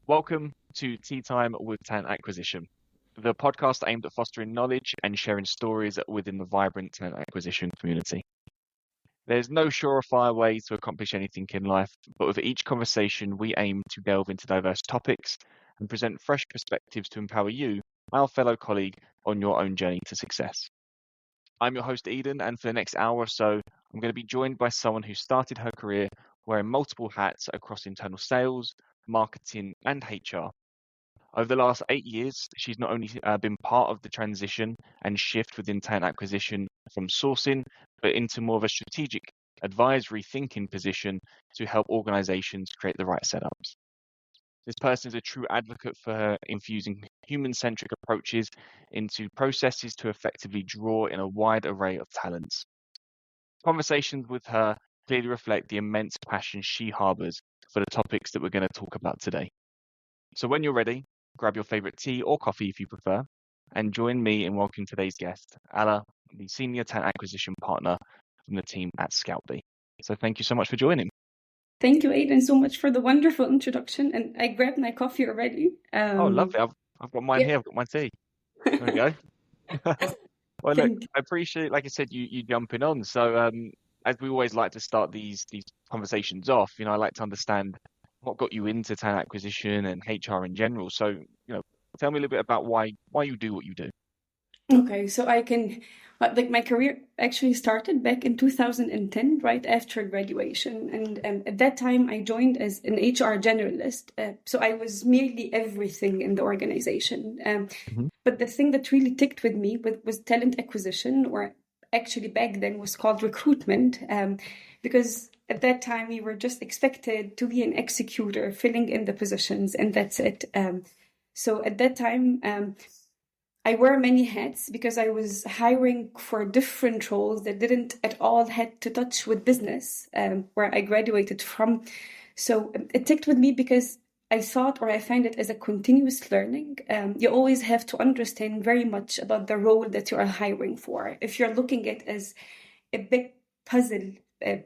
Welcome to Tea Time with Talent Acquisition, the podcast aimed at fostering knowledge and sharing stories within the vibrant talent acquisition community. There's no surefire way to accomplish anything in life, but with each conversation, we aim to delve into diverse topics and present fresh perspectives to empower you, our fellow colleague, on your own journey to success. I'm your host, Eden, and for the next hour or so, I'm going to be joined by someone who started her career wearing multiple hats across internal sales, marketing, and HR. Over the last 8 years, she's not only been part of the transition and shift within talent acquisition from sourcing, but into more of a strategic advisory thinking position to help organizations create the right setups. This person is a true advocate for infusing human-centric approaches into processes to effectively draw in a wide array of talents. Conversations with her clearly reflect the immense passion she harbours for the topics that we're going to talk about today. So when you're ready, grab your favorite tea or coffee if you prefer, and join me in welcoming today's guest, Alaa, the Senior Talent Acquisition Partner from the team at Scoutbee. So thank you so much for joining. Thank you, Aidan, so much for the wonderful introduction. And I grabbed my coffee already. Oh, lovely. I've got mine here. I've got my tea. There we go. Well, look, I appreciate, like I said, you jumping on. So as we always like to start these conversations off, I like to understand what got you into talent acquisition and HR in general. So, tell me a little bit about why you do what you do. Okay, so I can, my career actually started back in 2010, right after graduation. And at that time, I joined as an HR generalist. So I was merely everything in the organization. But the thing that really ticked with me was talent acquisition, or actually back then was called recruitment, because at that time we were just expected to be an executor, filling in the positions, and that's it. So at that time, I wear many hats because I was hiring for different roles that didn't at all had to touch with business, where I graduated from. So it ticked with me because I thought, or I find it as a continuous learning. You always have to understand very much about the role that you are hiring for. If you're looking at it as a big puzzle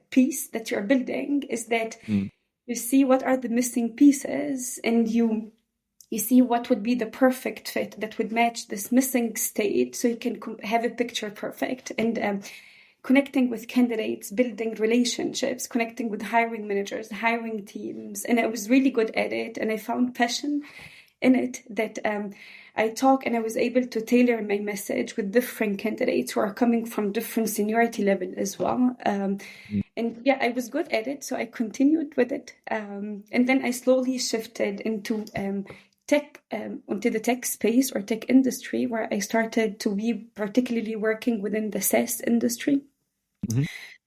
piece that you're building, is that you see what are the missing pieces, and you see what would be the perfect fit that would match this missing state, so you can have a picture perfect. And connecting with candidates, building relationships, connecting with hiring managers, hiring teams. And I was really good at it, and I found passion in it that I talk, and I was able to tailor my message with different candidates who are coming from different seniority level as well. And yeah, I was good at it, so I continued with it. And then I slowly shifted into tech, onto the tech space or tech industry, where I started to be particularly working within the SaaS industry.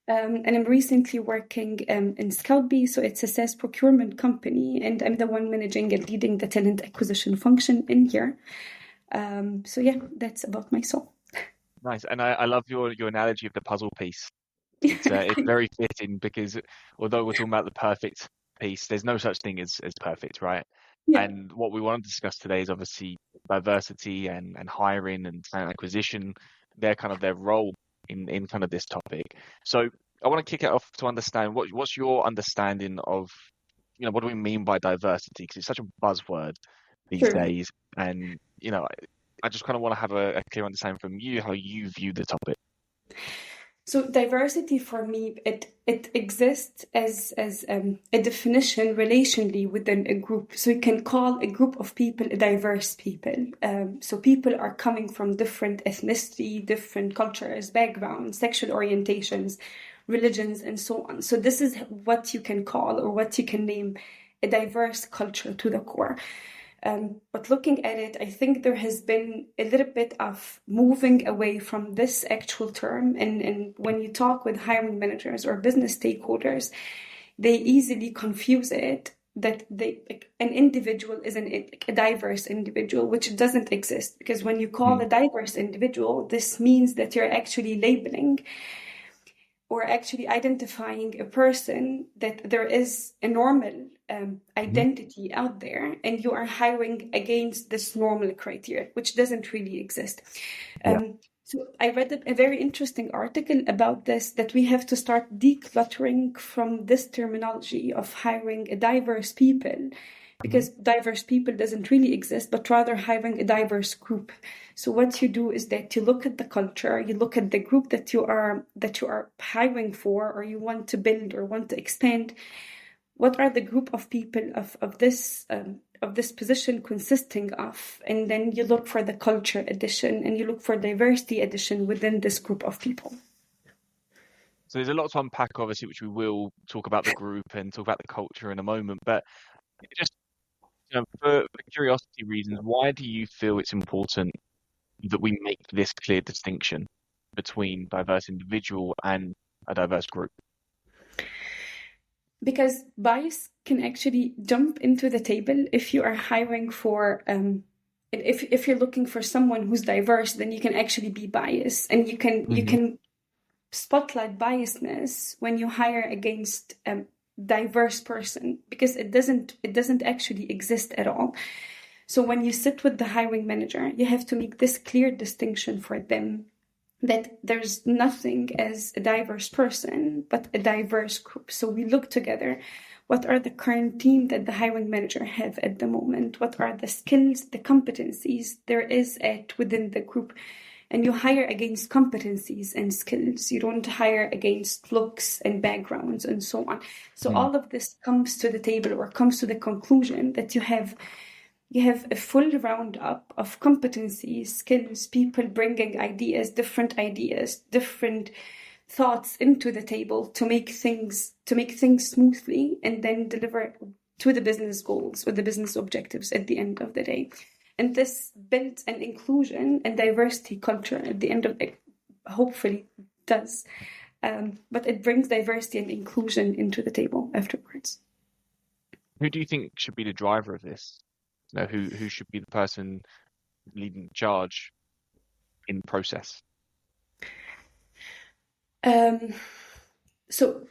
And I'm recently working in Scoutbee, so it's a SaaS procurement company, and I'm the one managing and leading the talent acquisition function in here. So yeah, that's about myself. Nice, and I love your analogy of the puzzle piece. It's very fitting, because although we're talking about the perfect piece, there's no such thing as perfect, right? Yeah. And what we want to discuss today is obviously diversity and hiring and talent acquisition, their role in kind of this topic. So I want to kick it off to understand what's your understanding of, what do we mean by diversity? Because it's such a buzzword these days. And, I just kind of want to have a clear understanding from you how you view the topic. So diversity for me, it exists as a definition relationally within a group. So you can call a group of people a diverse people. So people are coming from different ethnicity, different cultures, backgrounds, sexual orientations, religions, and so on. So this is what you can call, or what you can name, a diverse culture to the core. But looking at it, I think there has been a little bit of moving away from this actual term. And when you talk with hiring managers or business stakeholders, they easily confuse it that an individual is a diverse individual, which doesn't exist. Because when you call a diverse individual, this means that you're actually labeling or actually identifying a person that there is a normal identity out there, and you are hiring against this normal criteria, which doesn't really exist. So I read a very interesting article about this, that we have to start decluttering from this terminology of hiring a diverse people, because diverse people doesn't really exist, but rather hiring a diverse group. So what you do is that you look at the culture, you look at the group that you are hiring for, or you want to build or want to expand. What are the group of people of this position consisting of? And then you look for the culture addition, and you look for diversity addition within this group of people. So there's a lot to unpack, obviously, which we will talk about the group and talk about the culture in a moment. But just for curiosity reasons, why do you feel it's important that we make this clear distinction between diverse individual and a diverse group? Because bias can actually jump into the table if you are hiring for if you're looking for someone who's diverse, then you can actually be biased, and you can spotlight biasness when you hire against diverse person, because it doesn't actually exist at all. So when you sit with the hiring manager, you have to make this clear distinction for them, that there's nothing as a diverse person, but a diverse group. So we look together, what are the current team that the hiring manager have at the moment? What are the skills, the competencies there is within the group? And you hire against competencies and skills. You don't hire against looks and backgrounds and so on. So all of this comes to the table, or comes to the conclusion that you have a full roundup of competencies, skills, people bringing different thoughts into the table to make things smoothly, and then deliver to the business goals or the business objectives at the end of the day. And this builds an inclusion and diversity culture at the end of it, hopefully does. But it brings diversity and inclusion into the table afterwards. Who do you think should be the driver of this? Who should be the person leading the charge in the process? So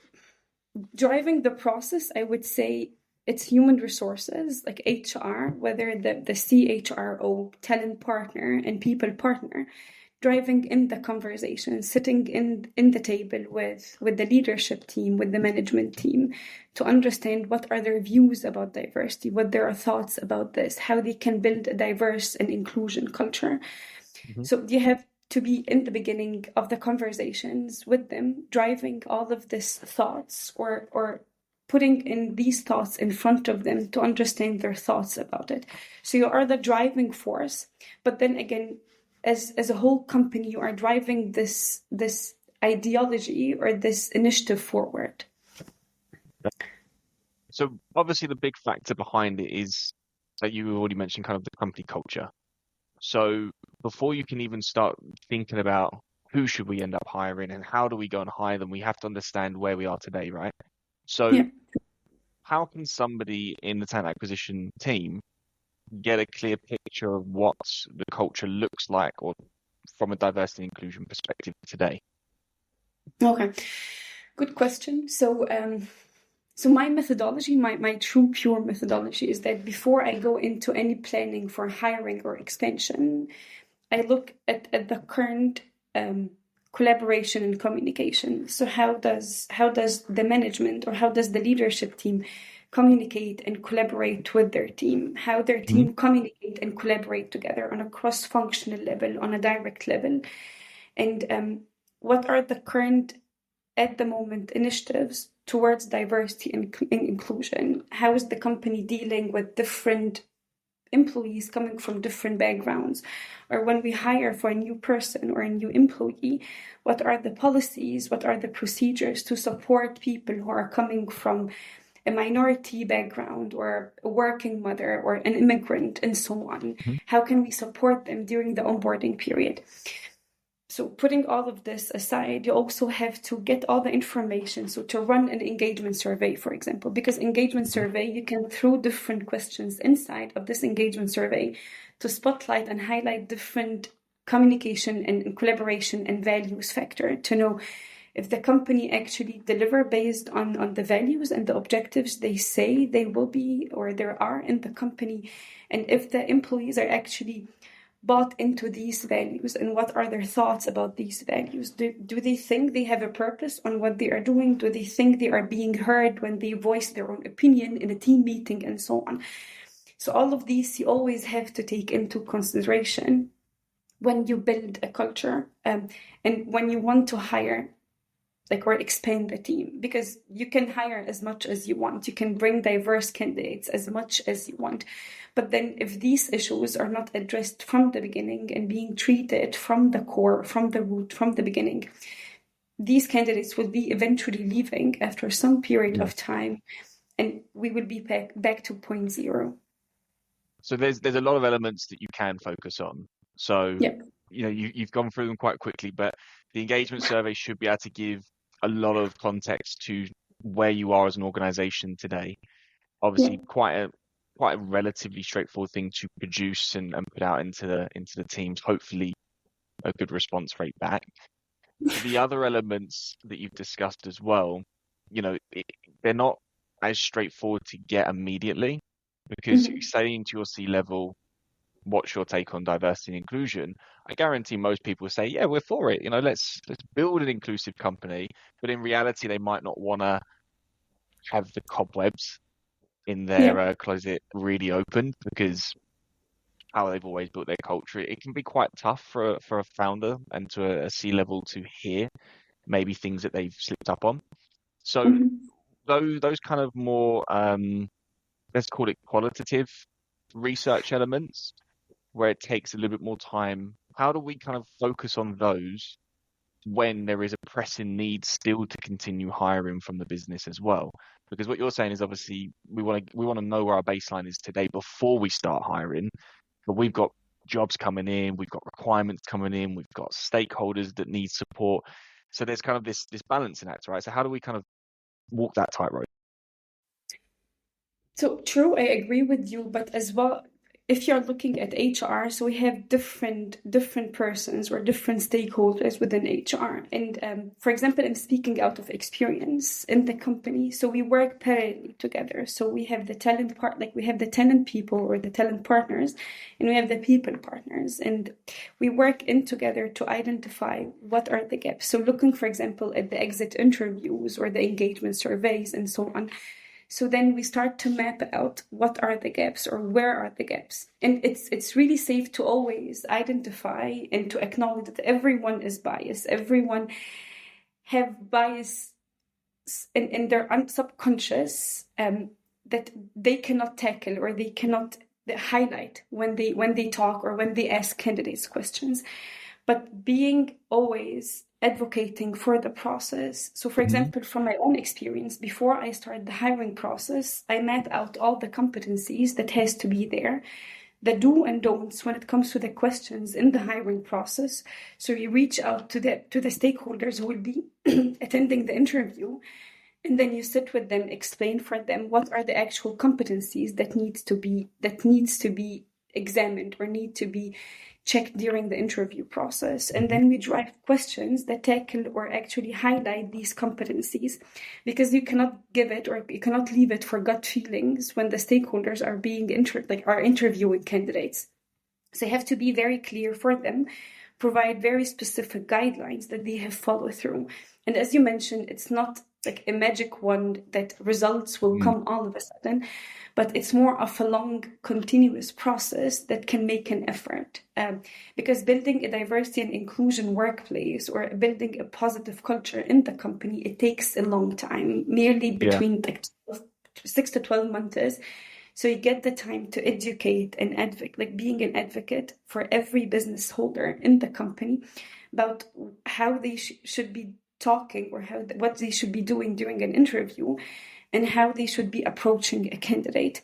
driving the process, I would say it's human resources, like HR, whether the CHRO, talent partner, and people partner, driving in the conversation, sitting in the table with the leadership team, with the management team, to understand what are their views about diversity, what their thoughts about this, how they can build a diverse and inclusion culture. So you have to be in the beginning of the conversations with them, driving all of these thoughts, or putting in these thoughts in front of them to understand their thoughts about it. So you are the driving force, but then again, as a whole company, you are driving this ideology or this initiative forward. So obviously the big factor behind it is that you already mentioned, kind of the company culture. So before you can even start thinking about who should we end up hiring and how do we go and hire them, we have to understand where we are today, right? So how can somebody in the talent acquisition team get a clear picture of what the culture looks like, or from a diversity and inclusion perspective today? Okay, good question. So my methodology, my true pure methodology, is that before I go into any planning for hiring or expansion, I look at the current collaboration and communication. So how does the management, or how does the leadership team communicate and collaborate with their team? How their team communicate and collaborate together on a cross-functional level, on a direct level, and what are the current, at the moment, initiatives towards diversity and inclusion? How is the company dealing with different employees coming from different backgrounds? Or when we hire for a new person or a new employee, what are the policies, what are the procedures to support people who are coming from a minority background, or a working mother, or an immigrant, and so on? How can we support them during the onboarding period? So putting all of this aside, you also have to get all the information. So to run an engagement survey, for example, because engagement survey, you can throw different questions inside of this engagement survey to spotlight and highlight different communication and collaboration and values factor, to know if the company actually deliver based on the values and the objectives they say they will be, or there are in the company, and if the employees are actually bought into these values, and what are their thoughts about these values? Do they think they have a purpose on what they are doing? Do they think they are being heard when they voice their own opinion in a team meeting, and so on? So all of these you always have to take into consideration when you build a culture, and when you want to hire or expand the team, because you can hire as much as you want, you can bring diverse candidates as much as you want, but then if these issues are not addressed from the beginning and being treated from the core, from the root, from the beginning, these candidates will be eventually leaving after some period of time, and we will be back to point zero. So there's a lot of elements that you can focus on. So you've gone through them quite quickly, but the engagement survey should be able to give a lot of context to where you are as an organization today. Obviously, quite a relatively straightforward thing to produce and put out into the teams. Hopefully, a good response rate back. The other elements that you've discussed as well, they're not as straightforward to get immediately, because saying to your C-level, what's your take on diversity and inclusion? I guarantee most people say, yeah, we're for it. Let's build an inclusive company. But in reality, they might not want to have the cobwebs in their closet really open, because how they've always built their culture. It can be quite tough for a founder and to a C-level to hear maybe things that they've slipped up on. So those kind of more, let's call it qualitative research elements, where it takes a little bit more time. How do we kind of focus on those when there is a pressing need still to continue hiring from the business as well? Because what you're saying is, obviously we want to know where our baseline is today before we start hiring, but we've got jobs coming in, we've got requirements coming in, we've got stakeholders that need support. So there's kind of this balancing act, right? So how do we kind of walk that tightrope? So true, I agree with you, but as well, if you're looking at HR, so we have different persons or different stakeholders within HR. And for example, I'm speaking out of experience in the company. So we work parallelly together. So we have the talent part, we have the talent people or the talent partners, and we have the people partners. And we work in together to identify what are the gaps. So looking, for example, at the exit interviews or the engagement surveys and so on. So then we start to map out what are the gaps or where are the gaps. And it's really safe to always identify and to acknowledge that everyone is biased. Everyone have bias in their subconscious that they cannot tackle or they cannot highlight when they talk or when they ask candidates questions. But being always advocating for the process. So for example, from my own experience, before I start the hiring process, I map out all the competencies that has to be there, the do and don'ts when it comes to the questions in the hiring process. So you reach out to the stakeholders who will be attending the interview, and then you sit with them, explain for them what are the actual competencies that needs to be examined or need to be checked during the interview process. And then we drive questions that tackle or actually highlight these competencies, because you cannot give it or you cannot leave it for gut feelings when the stakeholders are being are interviewing candidates. So you have to be very clear for them, provide very specific guidelines that they have followed through. And as you mentioned, it's not like a magic wand that results will come all of a sudden, but it's more of a long, continuous process that can make an effort. Because building a diversity and inclusion workplace or building a positive culture in the company, it takes a long time, merely between 6 to 12 months. So you get the time to educate and advocate, being an advocate for every business holder in the company about how they should be talking or what they should be doing during an interview, and how they should be approaching a candidate.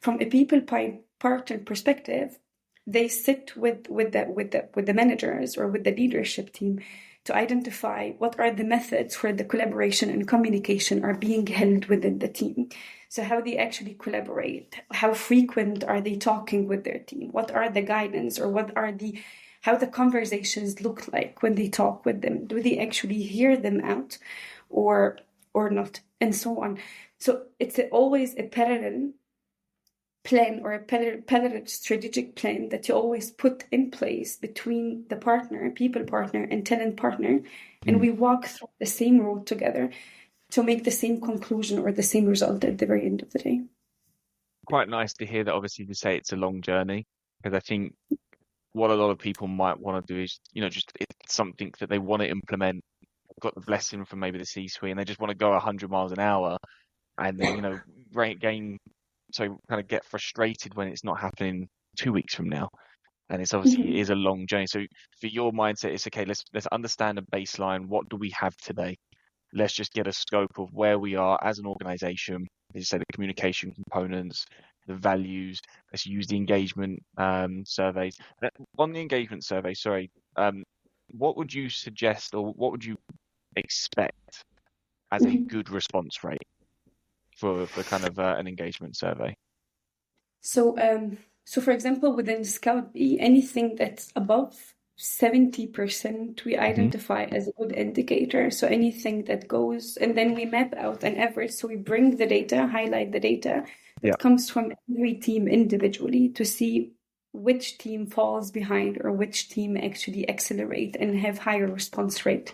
From a people partner perspective, they sit with the managers or with the leadership team to identify what are the methods where the collaboration and communication are being held within the team. So how they actually collaborate, how frequent are they talking with their team, what are the guidance or how the conversations look like when they talk with them. Do they actually hear them out or not? And so on. So it's always a parallel plan or a parallel strategic plan that you always put in place between the partner, people partner, and tenant partner, and we walk through the same road together to make the same conclusion or the same result at the very end of the day. Quite nice to hear that. Obviously, you say it's a long journey, because I think what a lot of people might want to do is, just it's something that they want to implement, got the blessing from maybe the C-suite, and they just want to go 100 miles an hour, and then kind of get frustrated when it's not happening 2 weeks from now. And it's obviously it is a long journey. So for your mindset, it's okay. Let's understand a baseline. What do we have today? Let's just get a scope of where we are as an organization. As you say, the communication components, the values. Let's use the engagement surveys. On the engagement survey, sorry, what would you suggest, or what would you expect as a good response rate for kind of an engagement survey? So for example, within Scout B, anything that's above 70% we identify as a good indicator. So anything that goes, and then we map out an average. So we bring the data, highlight the data that comes from every team individually to see which team falls behind or which team actually accelerate and have higher response rate.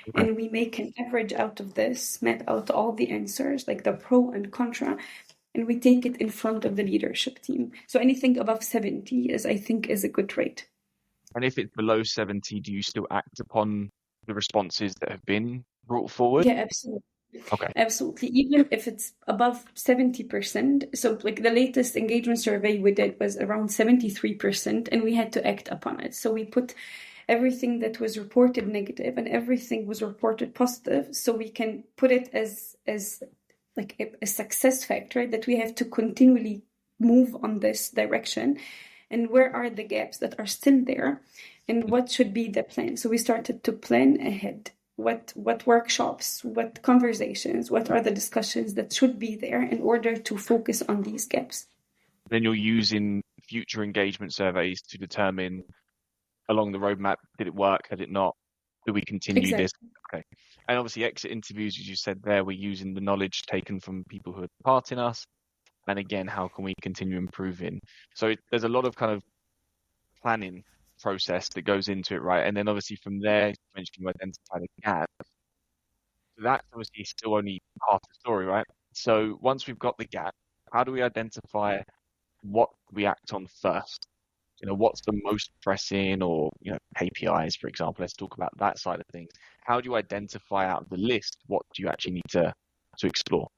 Okay. And we make an average out of this, map out all the answers, like the pro and contra, and we take it in front of the leadership team. So anything above 70 I think is a good rate. And if it's below 70, do you still act upon the responses that have been brought forward? Yeah, absolutely. Okay. Absolutely. Even if it's above 70%. So like the latest engagement survey we did was around 73%, and we had to act upon it. So we put everything that was reported negative and everything was reported positive. So we can put it as like a success factor that we have to continually move on this direction. And where are the gaps that are still there, and what should be the plan? So we started to plan ahead. What workshops, what conversations, what are the discussions that should be there in order to focus on these gaps? Then you're using future engagement surveys to determine along the roadmap, did it work, did it not? Do we continue this? Okay. And obviously exit interviews, as you said there, we're using the knowledge taken from people who are departing us. And again, how can we continue improving? So there's a lot of kind of planning process that goes into it, right? And then obviously from there, you mentioned you identify the gap. So that's obviously still only half the story, right? So once we've got the gap, how do we identify what we act on first? What's the most pressing, or, KPIs, for example. Let's talk about that side of things. How do you identify out of the list what do you actually need to explore?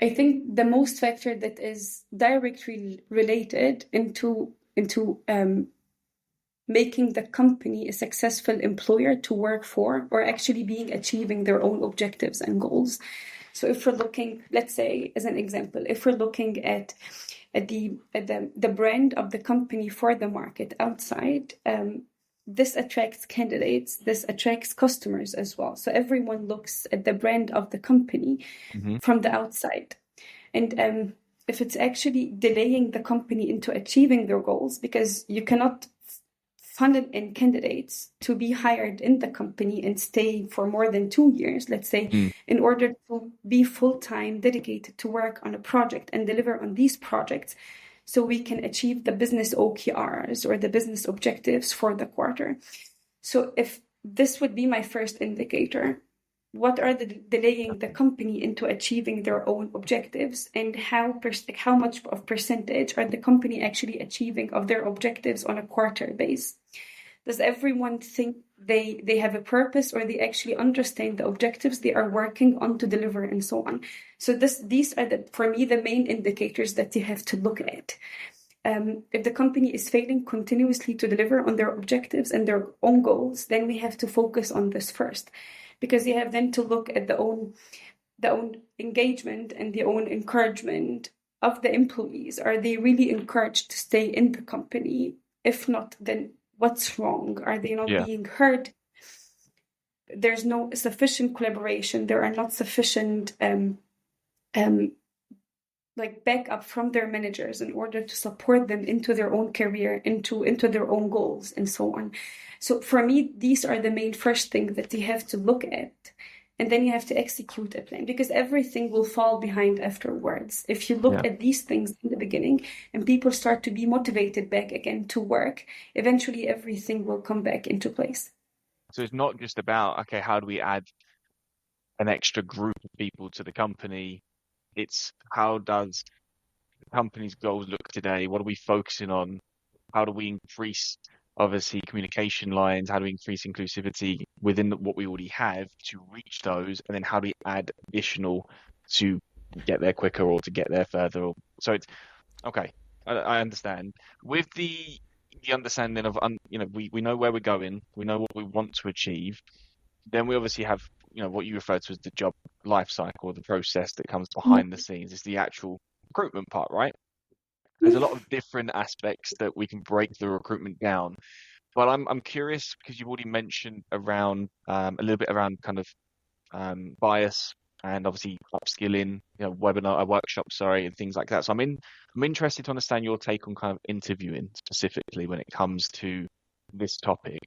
I think the most factor that is directly related into making the company a successful employer to work for, or actually achieving their own objectives and goals. So if we're looking, let's say as an example, if we're looking at the brand of the company for the market outside, this attracts candidates, this attracts customers as well. So everyone looks at the brand of the company from the outside. And if it's actually delaying the company into achieving their goals, because you cannot funnel in candidates to be hired in the company and stay for more than 2 years, let's say, in order to be full-time dedicated to work on a project and deliver on these projects, so we can achieve the business OKRs or the business objectives for the quarter. So if this would be my first indicator, what are the delaying the company into achieving their own objectives, and how much of percentage are the company actually achieving of their objectives on a quarter base? Does everyone think they have a purpose, or they actually understand the objectives they are working on to deliver, and so on? So these are for me the main indicators that you have to look at. If the company is failing continuously to deliver on their objectives and their own goals, then we have to focus on this first, because you have then to look at the own engagement and the own encouragement of the employees. Are they really encouraged to stay in the company? If not, then what's wrong? Are they not being heard? There's no sufficient collaboration. There are not sufficient backup from their managers in order to support them into their own career, into their own goals, and so on. So for me, these are the main first things that you have to look at. and then you have to execute a plan, because everything will fall behind afterwards. If you look at these things in the beginning and people start to be motivated back again to work, eventually everything will come back into place. So it's not just about, okay, how do we add an extra group of people to the company? It's how does the company's goals look today? What are we focusing on? How do we increase, obviously, communication lines? How do we increase inclusivity within what we already have to reach those? And then how do we add additional to get there quicker or to get there further? So it's okay. I understand. With the understanding of, we know where we're going. We know what we want to achieve. Then we obviously have, what you refer to as the job life cycle, the process that comes behind the scenes. It's the actual recruitment part, right? There's a lot of different aspects that we can break the recruitment down. But I'm curious because you've already mentioned around a little bit around kind of bias and obviously upskilling, workshops, and things like that. So I'm interested to understand your take on kind of interviewing specifically when it comes to this topic.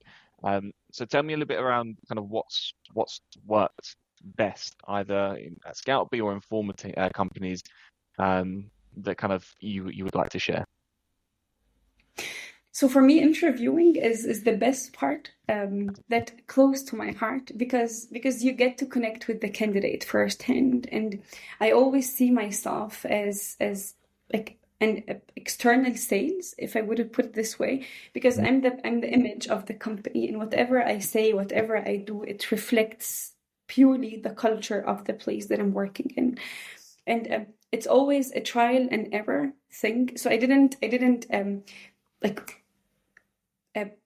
So tell me a little bit around kind of what's worked best, either at Scoutbee or in former companies that kind of you would like to share. So for me, interviewing is the best part, that close to my heart, because you get to connect with the candidate firsthand, and I always see myself as like an external sales, if I would have put it this way, because I'm the image of the company, and whatever I say, whatever I do, it reflects purely the culture of the place that I'm working in, and it's always a trial and error thing. So I didn't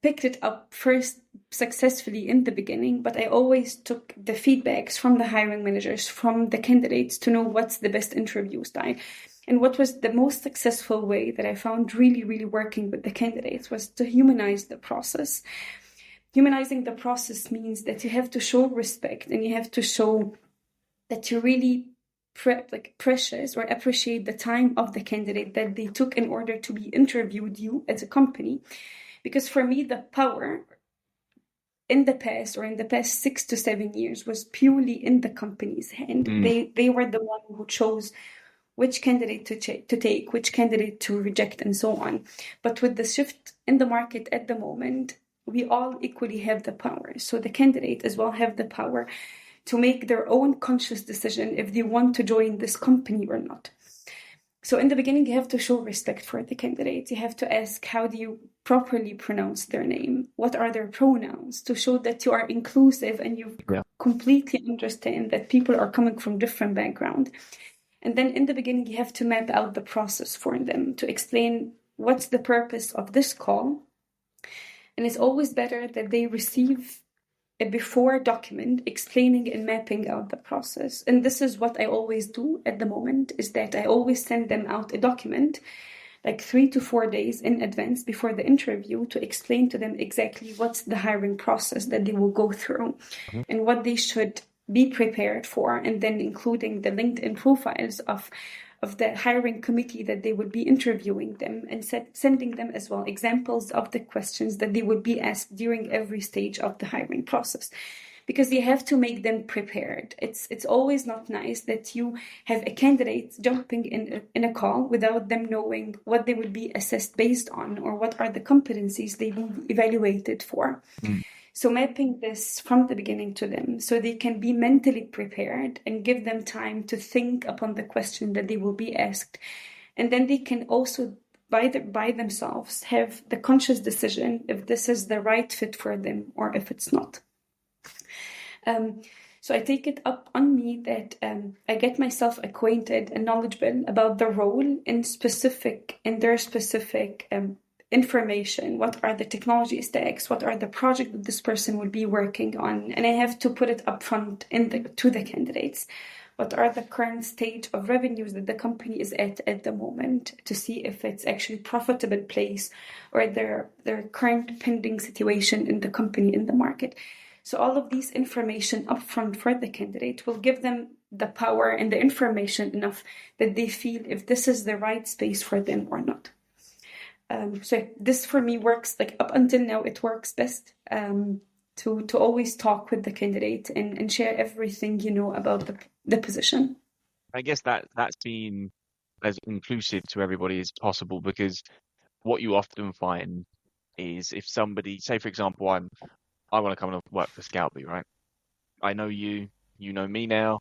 picked it up first successfully in the beginning, but I always took the feedbacks from the hiring managers, from the candidates, to know what's the best interview style. And what was the most successful way that I found really, really working with the candidates was to humanize the process. Humanizing the process means that you have to show respect, and you have to show that you really precious or appreciate the time of the candidate that they took in order to be interviewed you as a company. Because for me, the power in the past 6 to 7 years was purely in the company's hand. They were the one who chose which candidate to take, which candidate to reject, and so on. But with the shift in the market at the moment, we all equally have the power. So the candidate as well have the power to make their own conscious decision if they want to join this company or not. So in the beginning, you have to show respect for the candidates. You have to ask, how do you properly pronounce their name? What are their pronouns? To show that you are inclusive and you completely understand that people are coming from different backgrounds. And then in the beginning, you have to map out the process for them, to explain what's the purpose of this call. And it's always better that they receive a before document explaining and mapping out the process. And this is what I always do at the moment, is that I always send them out a document like 3 to 4 days in advance before the interview, to explain to them exactly what's the hiring process that they will go through and what they should be prepared for, and then including the LinkedIn profiles of the hiring committee that they would be interviewing them, and sending them as well examples of the questions that they would be asked during every stage of the hiring process. Because you have to make them prepared. It's always not nice that you have a candidate jumping in a call without them knowing what they will be assessed based on, or what are the competencies they will be evaluated for. So mapping this from the beginning to them, so they can be mentally prepared, and give them time to think upon the question that they will be asked. And then they can also, by themselves, have the conscious decision if this is the right fit for them or if it's not. So I take it up on me that I get myself acquainted and knowledgeable about the role in their specific information. What are the technology stacks? What are the projects that this person will be working on? And I have to put it up front to the candidates. What are the current stage of revenues that the company is at the moment, to see if it's actually profitable place, or their current pending situation in the company, in the market. So all of these information up front for the candidate will give them the power and the information enough that they feel if this is the right space for them or not. So this for me works, like up until now, it works best to to always talk with the candidate and share everything you know about the position. I guess that's been as inclusive to everybody as possible, because what you often find is if somebody, say for example, I want to come and work for Scoutby, right? I know you, you know me now,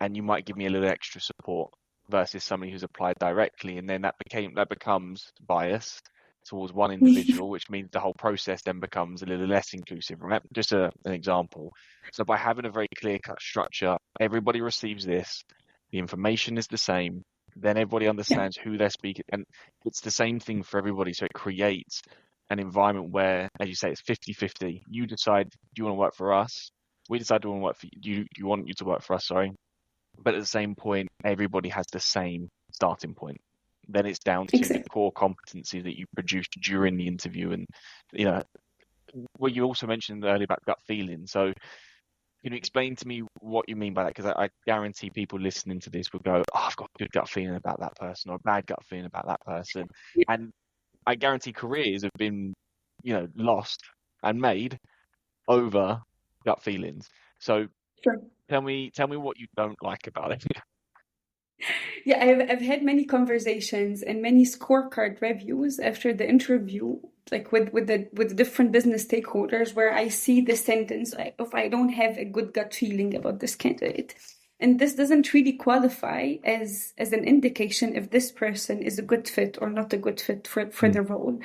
and you might give me a little extra support versus somebody who's applied directly, and then that becomes bias towards one individual, which means the whole process then becomes a little less inclusive. Right? Just an example. So by having a very clear-cut structure, everybody receives this, the information is the same, then everybody Yeah, understands who they're speaking, and it's the same thing for everybody. So it creates an environment where, as you say, it's 50-50. You decide, do you want to work for us? We decide, do you want to work for you? You want you to work for us, sorry. But at the same point, everybody has the same starting point. Then it's down to the exactly. core competency that you produced during the interview. And, you know, well, you also mentioned earlier about gut feeling. So can you explain to me what you mean by that? Because I guarantee people listening to this will go, oh, I've got a good gut feeling about that person, or a bad gut feeling about that person. And I guarantee careers have been, lost and made over gut feelings. So Sure. tell me what you don't like about it. Yeah, I've had many conversations and many scorecard reviews after the interview, like with different business stakeholders, where I see the sentence, like, if I don't have a good gut feeling about this candidate. And this doesn't really qualify as an indication if this person is a good fit or not a good fit for the role.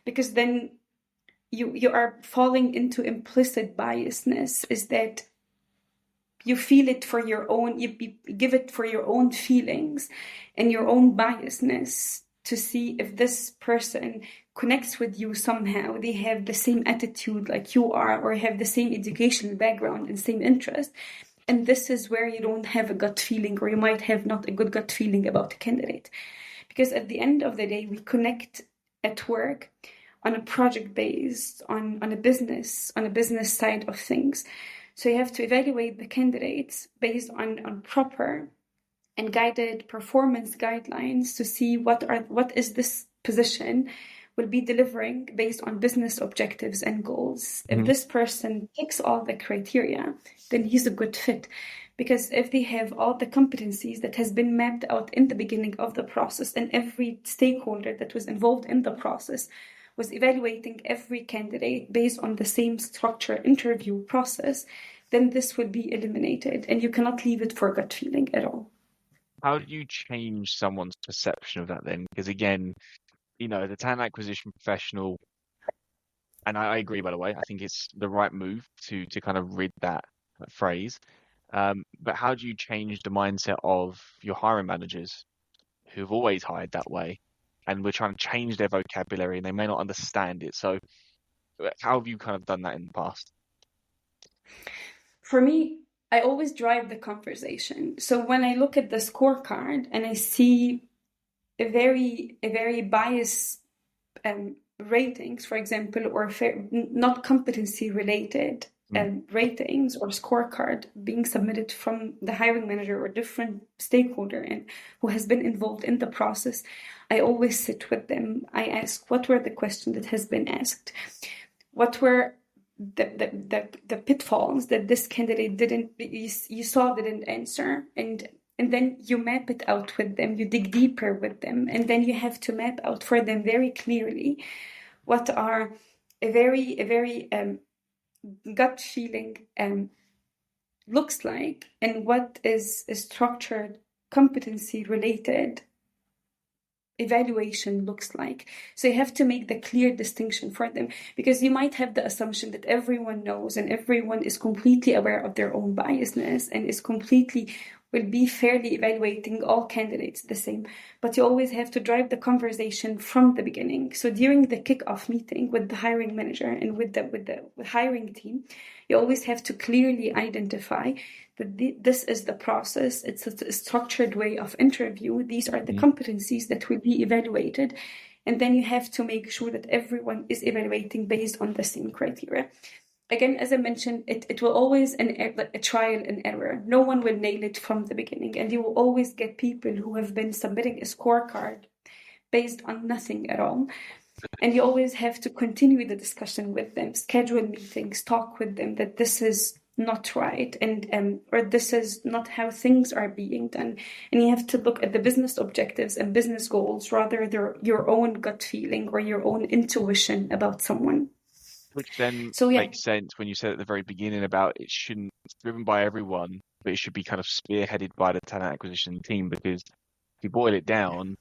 Because then you are falling into implicit biasness, is that you feel it for your own, you give it for your own feelings and your own biasness to see if this person connects with you somehow. They have the same attitude like you are, or have the same educational background and same interest. And this is where you don't have a gut feeling, or you might have not a good gut feeling about the candidate. Because at the end of the day, we connect at work on a project based, on a business side of things. So you have to evaluate the candidates based on proper and guided performance guidelines to see what is this position will be delivering based on business objectives and goals. If this person ticks all the criteria, then he's a good fit. Because if they have all the competencies that has been mapped out in the beginning of the process, and every stakeholder that was involved in the process was evaluating every candidate based on the same structure interview process, then this will be eliminated, and you cannot leave it for gut feeling at all. How do you change someone's perception of that then? Because again, the talent acquisition professional, and I agree, by the way, I think it's the right move to kind of rid that phrase. But how do you change the mindset of your hiring managers who've always hired that way, and we're trying to change their vocabulary and they may not understand it? So how have you kind of done that in the past? For me, I always drive the conversation. So when I look at the scorecard and I see a very biased ratings, for example, or not competency related ratings or scorecard being submitted from the hiring manager or different stakeholder and who has been involved in the process, I always sit with them. I ask, what were the questions that has been asked? What were the pitfalls that this candidate didn't answer, and then you map it out with them, you dig deeper with them, and then you have to map out for them very clearly what are a very gut feeling looks like, and what is a structured competency related evaluation looks like. So you have to make the clear distinction for them, because you might have the assumption that everyone knows and everyone is completely aware of their own biasness and will be fairly evaluating all candidates the same. But you always have to drive the conversation from the beginning. So during the kickoff meeting with the hiring manager and with the hiring team, you always have to clearly identify that this is the process. It's a structured way of interview. These are the competencies that will be evaluated. And then you have to make sure that everyone is evaluating based on the same criteria. Again, as I mentioned, it will always a trial and error. No one will nail it from the beginning. And you will always get people who have been submitting a scorecard based on nothing at all. And you always have to continue the discussion with them, schedule meetings, talk with them that this is not right, and or this is not how things are being done. And you have to look at the business objectives and business goals rather than your own gut feeling or your own intuition about someone. Which then So yeah, makes sense when you said at the very beginning about it shouldn't it's driven by everyone, but it should be kind of spearheaded by the talent acquisition team, because if you boil it down,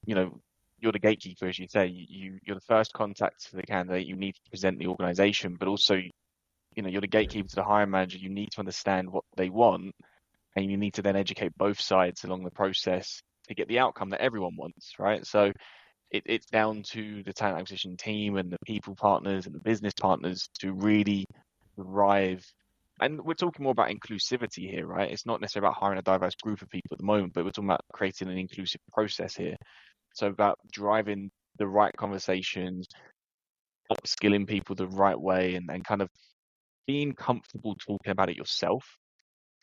you know, you're the gatekeeper, as you say. You're the first contact for the candidate. You need to present the organization, but also, you know, you're the gatekeeper to the hiring manager. You need to understand what they want, and you need to then educate both sides along the process to get the outcome that everyone wants, right? So it's down to the talent acquisition team and the people partners and the business partners to really drive. And we're talking more about inclusivity here, right? It's not necessarily about hiring a diverse group of people at the moment, but we're talking about creating an inclusive process here. So about driving the right conversations, upskilling people the right way, and kind of being comfortable talking about it yourself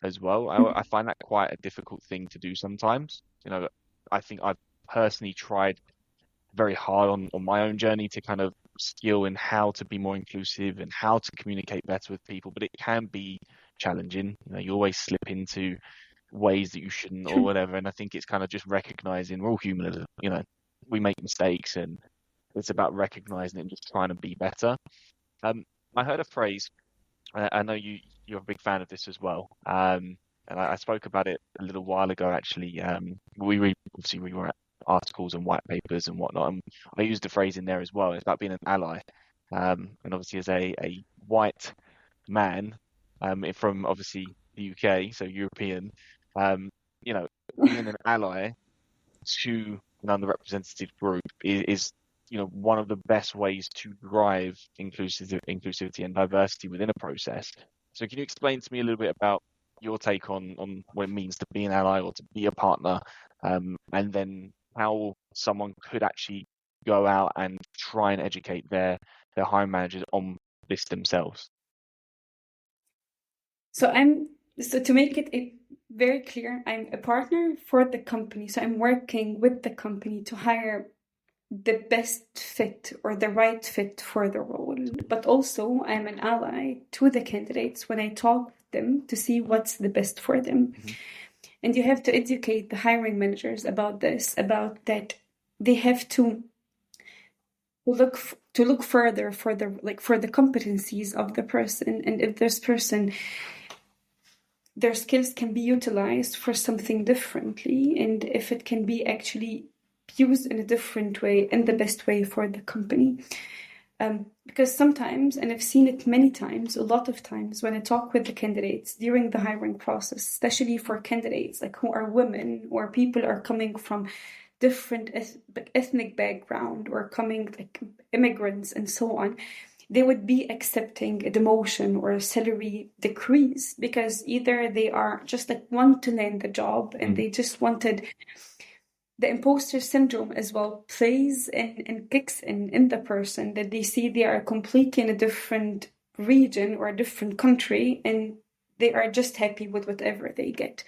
as well. I find that quite a difficult thing to do sometimes. You know, I think I've personally tried very hard on my own journey to kind of skill in how to be more inclusive and how to communicate better with people, but it can be challenging. You know, you always slip into ways that you shouldn't or whatever. And I think it's kind of just recognizing we're all human, you know, we make mistakes, and it's about recognizing it and just trying to be better. I heard a phrase, I know you're a big fan of this as well. And I spoke about it a little while ago, actually. Obviously we were at articles and white papers and whatnot, and I used the phrase in there as well. It's about being an ally. And obviously as a white man, from obviously the UK, so European, you know, being an ally to an underrepresented group is you know, one of the best ways to drive inclusivity and diversity within a process. So can you explain to me a little bit about your take on what it means to be an ally or to be a partner, and then how someone could actually go out and try and educate their hiring managers on this themselves? so to make it very clear, I'm a partner for the company. So I'm working with the company to hire the best fit or the right fit for the role. But also I'm an ally to the candidates when I talk with them to see what's the best for them. Mm-hmm. And you have to educate the hiring managers about this, about that they have to look further for the competencies of the person, and if this person, their skills can be utilized for something differently, and if it can be actually used in a different way, in the best way for the company. Because sometimes, and I've seen it many times, a lot of times when I talk with the candidates during the hiring process, especially for candidates like who are women or people are coming from different ethnic background or coming like immigrants and so on, they would be accepting a demotion or a salary decrease because either they are just like want to land the job and they just wanted. The imposter syndrome as well plays and kicks in the person, that they see they are completely in a different region or a different country and they are just happy with whatever they get.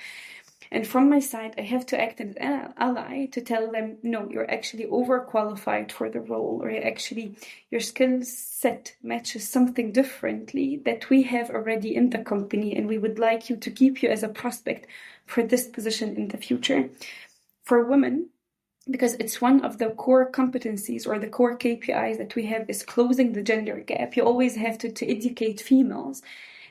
And from my side, I have to act as an ally to tell them, no, you're actually overqualified for the role, or your skill set matches something differently that we have already in the company, and we would like you to keep you as a prospect for this position in the future. For women, because it's one of the core competencies or the core KPIs that we have is closing the gender gap. You always have to educate females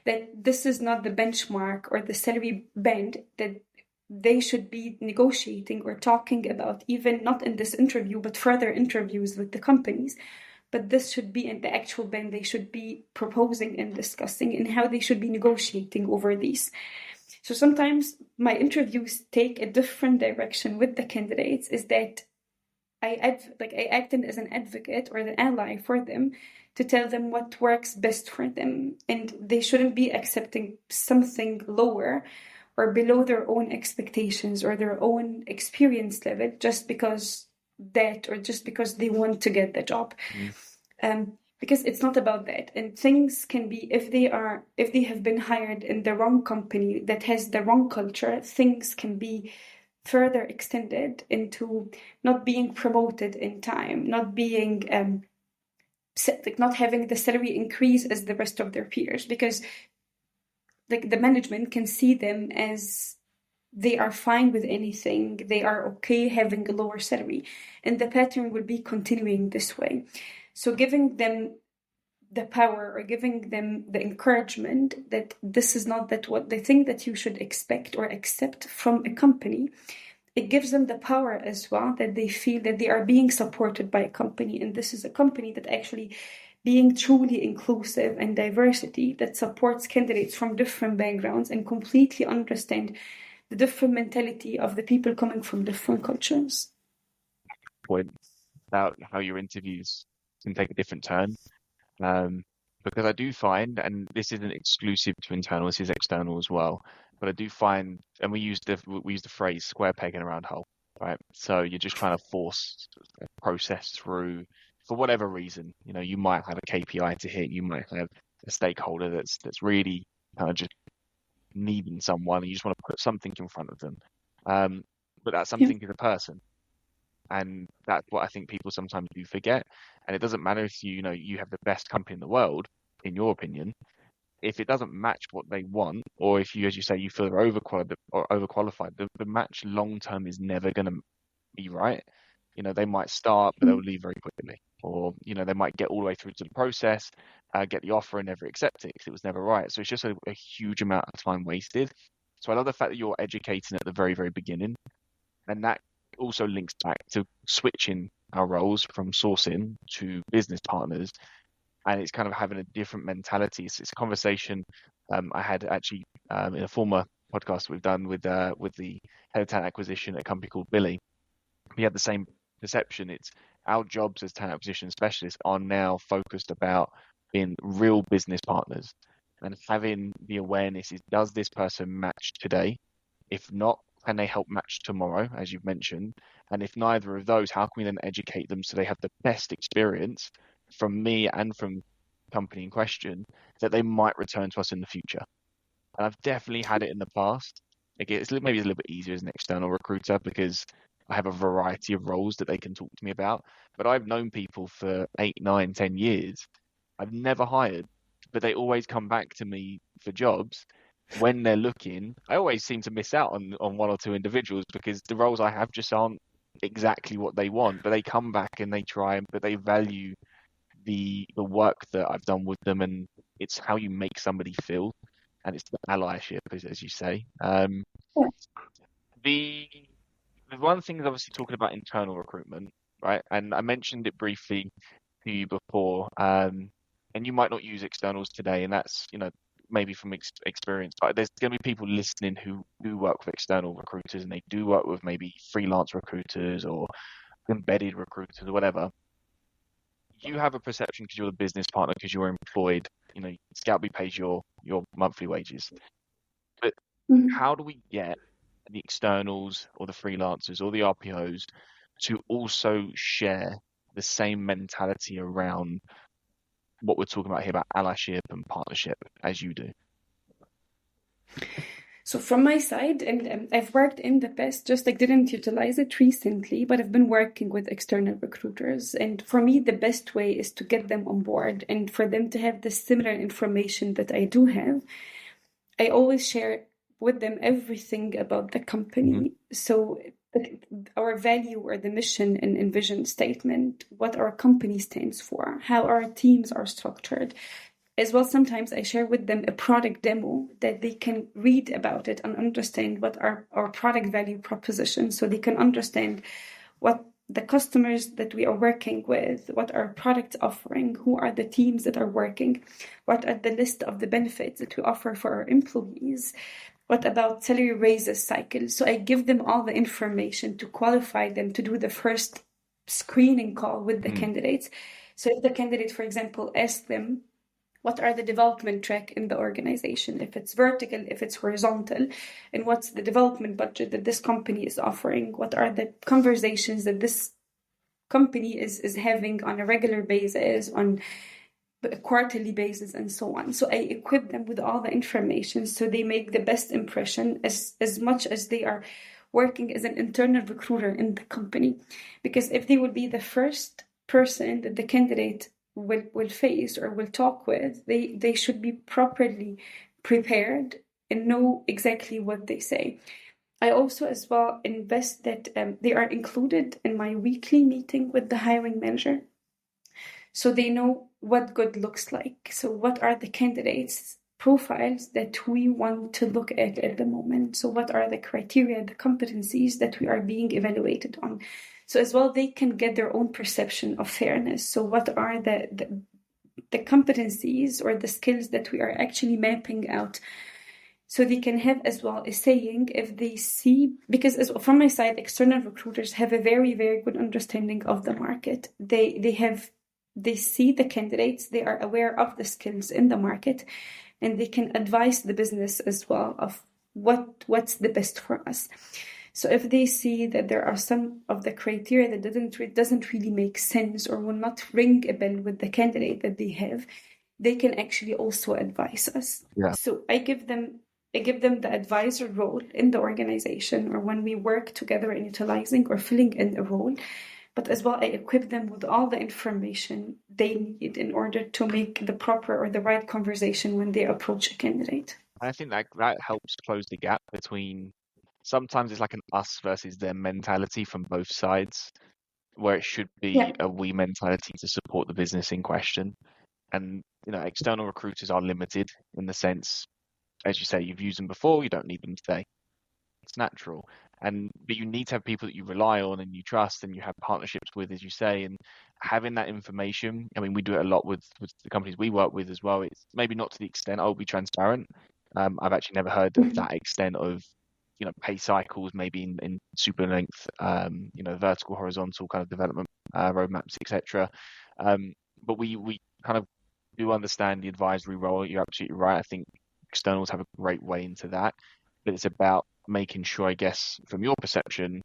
that this is not the benchmark or the salary band that they should be negotiating or talking about, even not in this interview, but further interviews with the companies. But this should be in the actual band they should be proposing and discussing, and how they should be negotiating over these. So sometimes my interviews take a different direction with the candidates, is that I acted as an advocate or an ally for them to tell them what works best for them, and they shouldn't be accepting something lower or below their own expectations or their own experience level just because they want to get the job. Because it's not about that. And things can be, if they have been hired in the wrong company that has the wrong culture, things can be further extended into not being promoted in time, not being not having the salary increase as the rest of their peers, because like the management can see them as they are fine with anything, they are okay having a lower salary, and the pattern will be continuing this way. So giving them the power or giving them the encouragement that this is not that what they think that you should expect or accept from a company, it gives them the power as well, that they feel that they are being supported by a company, and this is a company that actually being truly inclusive and diversity, that supports candidates from different backgrounds and completely understand the different mentality of the people coming from different cultures. Point about how your interviews can take a different turn. Because I do find, and this isn't exclusive to internal, this is external as well, but I do find, and we use the phrase square peg in a round hole, right? So you're just trying to force a process through for whatever reason. You know, you might have a KPI to hit, you might have a stakeholder that's really kind of just needing someone, and you just want to put something in front of them. But that something is a person. And that's what I think people sometimes do forget. And it doesn't matter if you know you have the best company in the world, in your opinion, if it doesn't match what they want, or if you, as you say, you feel they're overqualified, the match long term is never going to be right. You know, they might start, but they'll leave very quickly, or you know, they might get all the way through to the process, get the offer, and never accept it because it was never right. So it's just a huge amount of time wasted. So I love the fact that you're educating at the very, very beginning, and that also links back to switching our roles from sourcing to business partners, and it's kind of having a different mentality. It's a conversation I had actually in a former podcast we've done with the head of talent acquisition at a company called Billy. We had the same perception. It's our jobs as talent acquisition specialists are now focused about being real business partners and having the awareness is, does this person match today? If not, can they help match tomorrow, as you've mentioned? And if neither of those, how can we then educate them so they have the best experience from me and from the company in question that they might return to us in the future? And I've definitely had it in the past. Again, maybe it's a little bit easier as an external recruiter because I have a variety of roles that they can talk to me about. But I've known people for 8, 9, 10 years. I've never hired, but they always come back to me for jobs. When they're looking, I always seem to miss out on one or two individuals because the roles I have just aren't exactly what they want, but they come back and they try, but they value the work that I've done with them, and it's how you make somebody feel, and it's the allyship, as you say. The one thing is obviously talking about internal recruitment, right? And I mentioned it briefly to you before, and you might not use externals today, and that's, you know, maybe from experience, but there's going to be people listening who do work with external recruiters and they do work with maybe freelance recruiters or embedded recruiters or whatever. You have a perception because you're the business partner, because you're employed, you know, Scoutbee pays your monthly wages. But how do we get the externals or the freelancers or the RPOs to also share the same mentality around what we're talking about here about allyship and partnership as you do? So from my side, and I've worked in the past, just like didn't utilize it recently, but I've been working with external recruiters. And for me, the best way is to get them on board and for them to have the similar information that I do have. I always share with them everything about the company. So our value or the mission and vision statement, what our company stands for, how our teams are structured. As well, sometimes I share with them a product demo that they can read about it and understand what our product value proposition, so they can understand what the customers that we are working with, what our product offering, who are the teams that are working, what are the list of the benefits that we offer for our employees, what about salary raises cycle. So I give them all the information to qualify them to do the first screening call with the candidates. So if the candidate, for example, asks them, what are the development track in the organization, if it's vertical, if it's horizontal, and what's the development budget that this company is offering? What are the conversations that this company is having on a regular basis, on a quarterly basis, and so on. So I equip them with all the information so they make the best impression as much as they are working as an internal recruiter in the company. Because if they will be the first person that the candidate will face or will talk with, they should be properly prepared and know exactly what they say. I also as well invest that they are included in my weekly meeting with the hiring manager, so they know what good looks like. So what are the candidates profiles that we want to look at the moment? So what are the criteria, the competencies that we are being evaluated on? So as well, they can get their own perception of fairness. So what are the competencies or the skills that we are actually mapping out? So they can have as well a saying if they see, because as well, from my side, external recruiters have a very, very good understanding of the market. They see the candidates, they are aware of the skills in the market, and they can advise the business as well of what's the best for us. So if they see that there are some of the criteria that doesn't really make sense or will not ring a bell with the candidate that they have, they can actually also advise us. Yeah. So I give them the advisor role in the organization, or when we work together in utilizing or filling in a role. But as well, I equip them with all the information they need in order to make the proper or the right conversation when they approach a candidate. I think that helps close the gap between, sometimes it's like an us versus them mentality from both sides, where it should be a we mentality to support the business in question. And, external recruiters are limited in the sense, as you say, you've used them before, you don't need them today. It's natural. But you need to have people that you rely on and you trust and you have partnerships with, as you say, and having that information. I mean, we do it a lot with the companies we work with as well. It's maybe not to the extent, I'll be transparent. I've actually never heard of that extent of, pay cycles, maybe in super length, vertical, horizontal kind of development roadmaps, etc. But we kind of do understand the advisory role. You're absolutely right. I think externals have a great way into that, but it's about making sure, I guess, from your perception,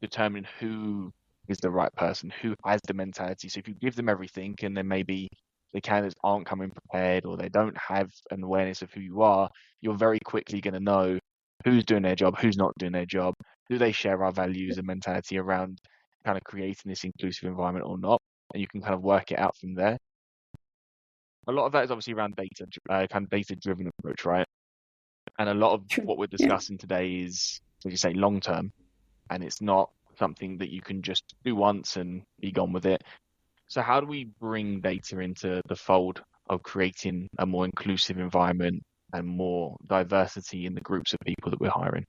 determine who is the right person, who has the mentality. So if you give them everything and then maybe the candidates aren't coming prepared or they don't have an awareness of who you are, you're very quickly going to know who's doing their job, who's not doing their job, do they share our values and mentality around kind of creating this inclusive environment or not, and you can kind of work it out from there. A lot of that is obviously around data, kind of data-driven approach, right? And a lot of what we're discussing today is, as you say, long-term, and it's not something that you can just do once and be gone with it. So how do we bring data into the fold of creating a more inclusive environment and more diversity in the groups of people that we're hiring?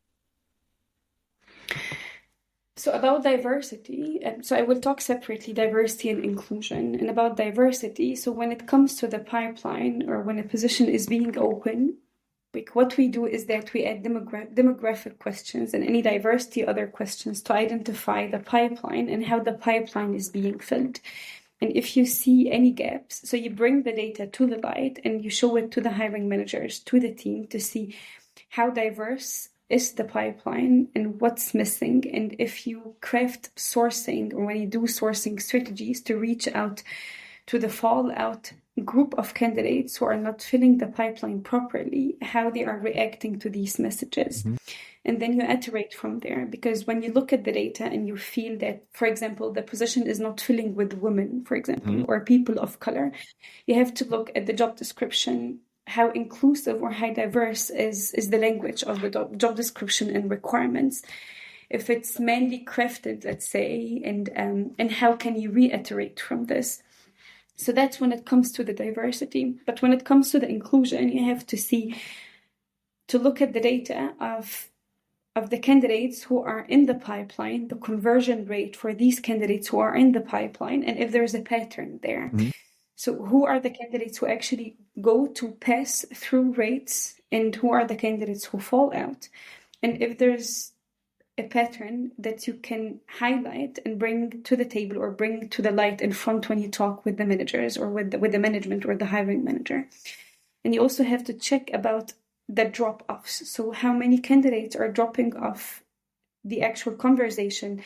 So about diversity, so I will talk separately, diversity and inclusion. And about diversity, so when it comes to the pipeline or when a position is being open, like what we do is that we add demographic questions and any diversity other questions to identify the pipeline and how the pipeline is being filled. And if you see any gaps, so you bring the data to the light and you show it to the hiring managers, to the team, to see how diverse is the pipeline and what's missing. And if you craft sourcing, or when you do sourcing strategies to reach out to the fallout group of candidates who are not filling the pipeline properly, how they are reacting to these messages. Mm-hmm. And then you iterate from there, because when you look at the data and you feel that, for example, the position is not filling with women, for example, mm-hmm. or people of color, you have to look at the job description, how inclusive or how diverse is the language of the job description and requirements. If it's mainly crafted, let's say, and how can you reiterate from this? So that's when it comes to the diversity. But when it comes to the inclusion, you have to look at the data of the candidates who are in the pipeline, the conversion rate for these candidates who are in the pipeline, and if there's a pattern there. Mm-hmm. So who are the candidates who actually go to pass through rates and who are the candidates who fall out? And if there's a pattern that you can highlight and bring to the table or bring to the light in front when you talk with the managers or with the management or the hiring manager. And you also have to check about the drop-offs. So how many candidates are dropping off the actual conversation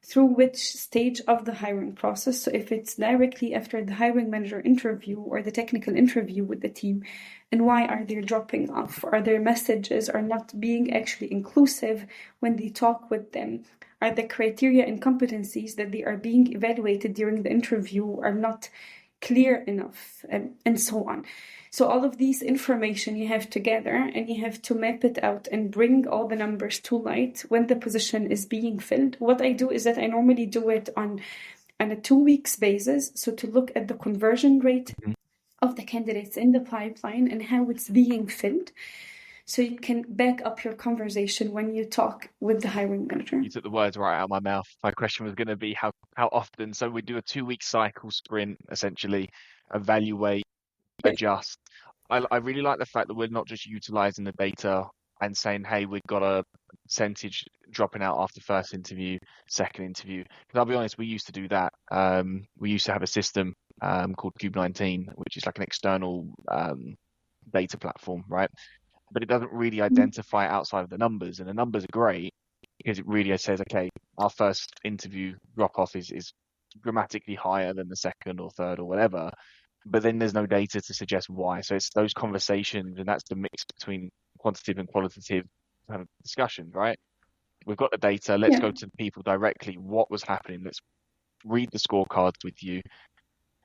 through which stage of the hiring process. So if it's directly after the hiring manager interview or the technical interview with the team, and why are they dropping off? Are their messages are not being actually inclusive when they talk with them? Are the criteria and competencies that they are being evaluated during the interview are not clear enough, and so on. So all of these information you have to gather, and you have to map it out and bring all the numbers to light when the position is being filled. What I do is that I normally do it on a 2 weeks basis. So to look at the conversion rate of the candidates in the pipeline and how it's being filled. So you can back up your conversation when you talk with the hiring manager. You took the words right out of my mouth. My question was going to be how often. So we do a 2-week cycle sprint, essentially, evaluate, adjust. I really like the fact that we're not just utilizing the data and saying, hey, we've got a percentage dropping out after first interview, second interview. Because I'll be honest, we used to do that. We used to have a system called Cube19, which is like an external data platform, right? But it doesn't really identify outside of the numbers. And the numbers are great because it really says, okay, our first interview drop-off is dramatically higher than the second or third or whatever. But then there's no data to suggest why. So it's those conversations, and that's the mix between quantitative and qualitative kind of discussions, right? We've got the data. Let's go to people directly. What was happening? Let's read the scorecards with you.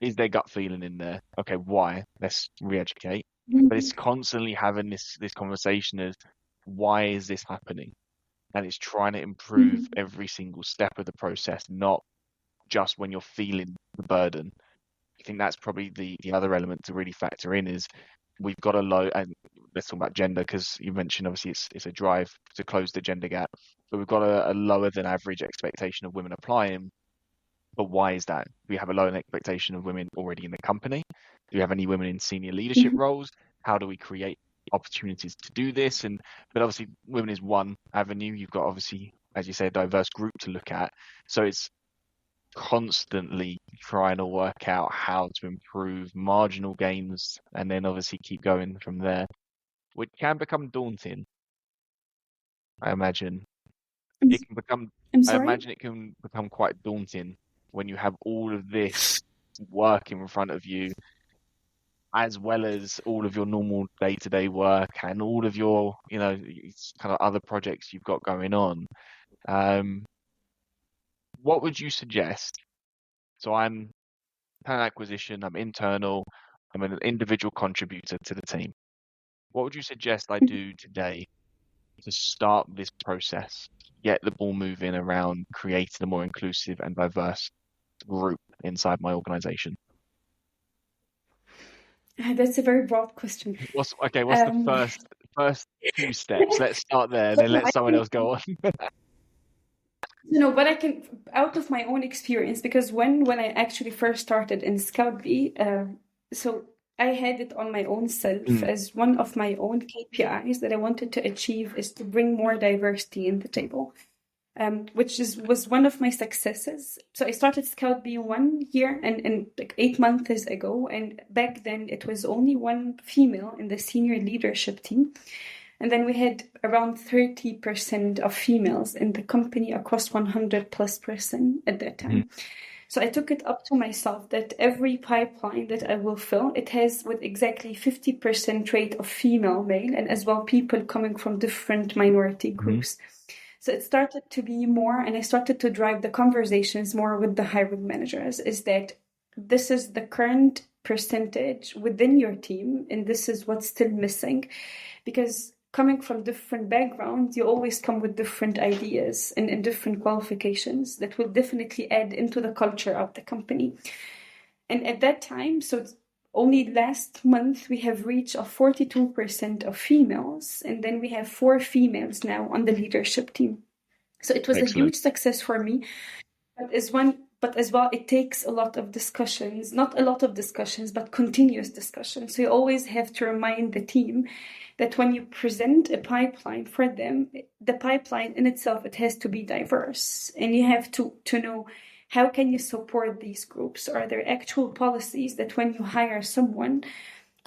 Is there gut feeling in there? Okay, why? Let's re-educate. But it's constantly having this conversation of why is this happening? And it's trying to improve every single step of the process, not just when you're feeling the burden. I think that's probably the other element to really factor in is we've got a low, and let's talk about gender because you mentioned obviously it's a drive to close the gender gap, but we've got a lower than average expectation of women applying. But why is that? Do we have a lower expectation of women already in the company? Do we have any women in senior leadership roles? How do we create opportunities to do this? But obviously women is one avenue. You've got obviously, as you say, a diverse group to look at. So it's constantly trying to work out how to improve marginal gains and then obviously keep going from there, which can become daunting. I imagine it can become. I imagine it can become quite daunting when you have all of this work in front of you, as well as all of your normal day-to-day work and all of your, kind of other projects you've got going on. What would you suggest? So I'm talent acquisition, I'm internal, I'm an individual contributor to the team. What would you suggest I do today to start this process, get the ball moving around creating a more inclusive and diverse group inside my organization? That's a very broad question. What's the first 2 steps? Let's start there, and then let someone else go on. No, but I can, out of my own experience, because when I actually first started in Scoutbee, so I had it on my own self as one of my own KPIs that I wanted to achieve is to bring more diversity in the table, which was one of my successes. So I started Scoutbee 1 year and like 8 months ago, and back then it was only 1 female in the senior leadership team. And then we had around 30% of females in the company across 100+ % at that time. So I took it up to myself that every pipeline that I will fill, it has with exactly 50% rate of female male and as well people coming from different minority groups. So it started to be more, and I started to drive the conversations more with the hiring managers, is that this is the current percentage within your team and this is what's still missing. Because coming from different backgrounds, you always come with different ideas and different qualifications that will definitely add into the culture of the company. And at that time, so only last month, we have reached a 42% of females, and then we have 4 females now on the leadership team. So it was a huge success for me, but as well, it takes a lot of discussions, not a lot of discussions, but continuous discussions. So you always have to remind the team that when you present a pipeline for them, the pipeline in itself, it has to be diverse. And you have to know how can you support these groups? Are there actual policies that when you hire someone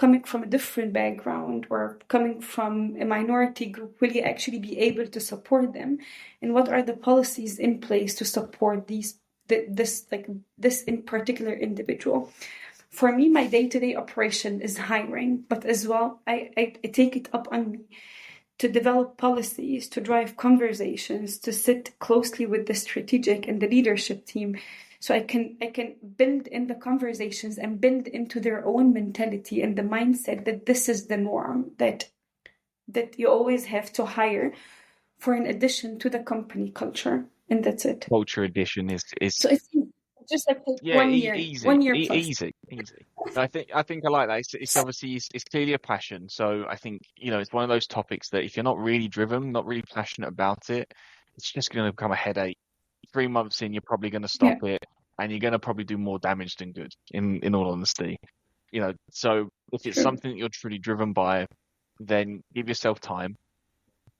coming from a different background or coming from a minority group, will you actually be able to support them? And what are the policies in place to support this in particular individual? For me, my day-to-day operation is hiring, but as well, I take it up on me to develop policies, to drive conversations, to sit closely with the strategic and the leadership team, so I can build in the conversations and build into their own mentality and the mindset that this is the norm, that you always have to hire for an addition to the company culture, and that's it. Culture addition is So it's just like yeah, 1 year, easy, 1 year plus. easy. I think I like that. It's obviously it's clearly a passion. So I think it's one of those topics that if you're not really driven, not really passionate about it, it's just going to become a headache. 3 months in, you're probably going to stop Yeah, it, and you're going to probably do more damage than good. In all honesty, So if it's true. something that you're truly driven by, then give yourself time.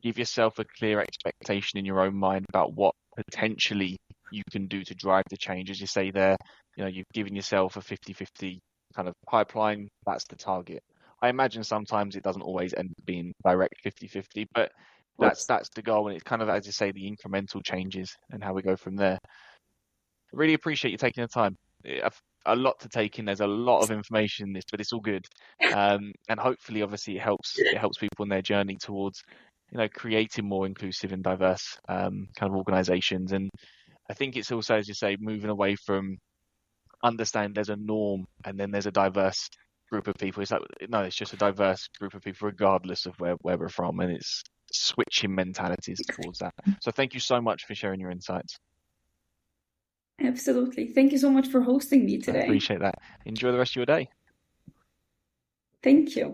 Give yourself a clear expectation in your own mind about what potentially you can do to drive the change. As you say there, you've given yourself a 50-50 kind of pipeline. That's the target. I imagine sometimes it doesn't always end up being direct 50-50, but Of course. that's the goal. And it's kind of, as you say, the incremental changes and how we go from there. I really appreciate you taking the time. A lot to take in. There's a lot of information in this, but it's all good. And hopefully, obviously, it helps people in their journey towards, creating more inclusive and diverse kind of organizations. And I think it's also, as you say, moving away from understand there's a norm and then there's a diverse group of people. It's like, no, it's just a diverse group of people, regardless of where we're from. And it's switching mentalities towards that. So thank you so much for sharing your insights. Absolutely. Thank you so much for hosting me I today. appreciate that. Enjoy the rest of your day. Thank you.